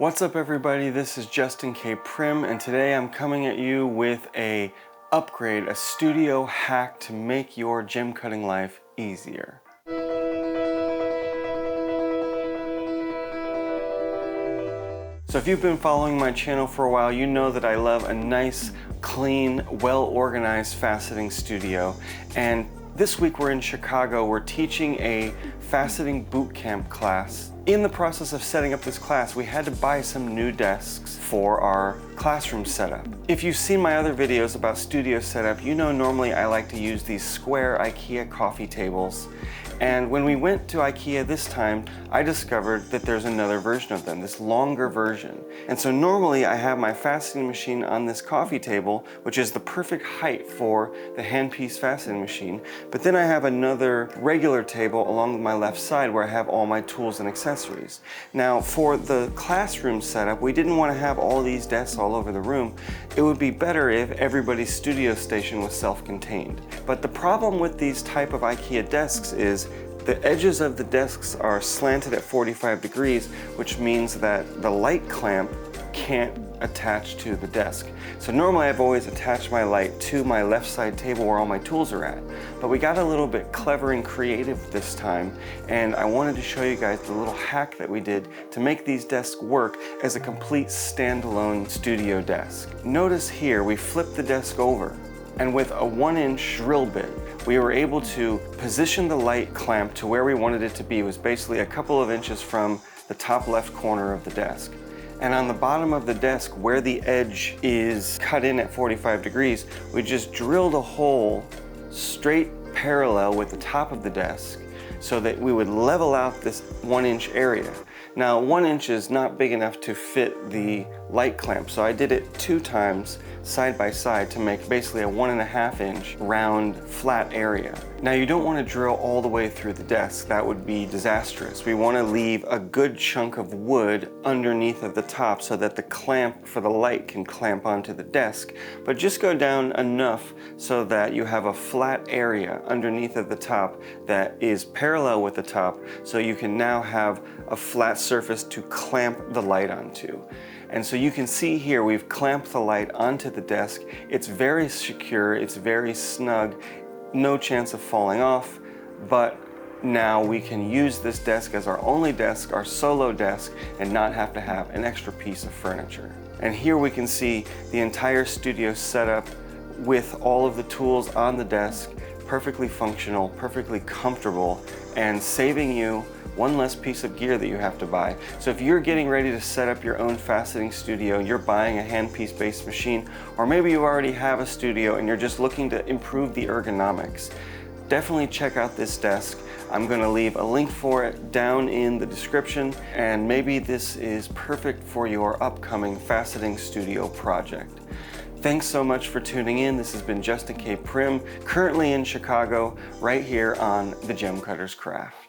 What's up everybody, this is Justin K. Prim, and today I'm coming at you with a upgrade, a studio hack to make your gem cutting life easier. So if you've been following my channel for a while, you know that I love a nice, clean, well-organized faceting studio. And this week we're in Chicago. We're teaching a faceting bootcamp class. In the process of setting up this class, we had to buy some new desks for our classroom setup. If you've seen my other videos about studio setup, you know normally I like to use these square Ikea coffee tables. And when we went to Ikea this time, I discovered that there's another version of them, this longer version. And so normally I have my faceting machine on this coffee table, which is the perfect height for the handpiece faceting machine. But then I have another regular table along my left side where I have all my tools and accessories. Now for the classroom setup, we didn't want to have all these desks all over the room. It would be better if everybody's studio station was self-contained. But the problem with these type of Ikea desks is the edges of the desks are slanted at 45 degrees, which means that the light clamp can't attach to the desk. So normally I've always attached my light to my left side table where all my tools are at. But we got a little bit clever and creative this time, and I wanted to show you guys the little hack that we did to make these desks work as a complete standalone studio desk. Notice here we flipped the desk over, and with a 1-inch drill bit, we were able to position the light clamp to where we wanted it to be. It was basically a couple of inches from the top left corner of the desk. And on the bottom of the desk, where the edge is cut in at 45 degrees, we just drilled a hole straight parallel with the top of the desk so that we would level out this 1-inch area. Now 1 inch is not big enough to fit the light clamp, so I did it 2 times side by side to make basically a 1.5 inch round flat area. Now you don't want to drill all the way through the desk, that would be disastrous. We want to leave a good chunk of wood underneath of the top so that the clamp for the light can clamp onto the desk, but just go down enough so that you have a flat area underneath of the top that is parallel with the top, so you can now have a flat surface to clamp the light onto. And so you can see here we've clamped the light onto the desk. It's very secure, it's very snug, no chance of falling off, but now we can use this desk as our only desk, our solo desk, and not have to have an extra piece of furniture. And here we can see the entire studio setup with all of the tools on the desk, perfectly functional, perfectly comfortable, and saving you one less piece of gear that you have to buy. So if you're getting ready to set up your own faceting studio, you're buying a handpiece based machine, or maybe you already have a studio and you're just looking to improve the ergonomics, definitely check out this desk. I'm going to leave a link for it down in the description, and maybe this is perfect for your upcoming faceting studio project. Thanks so much for tuning in. This has been Justin K. Prim, currently in Chicago, right here on The Gem Cutter's Craft.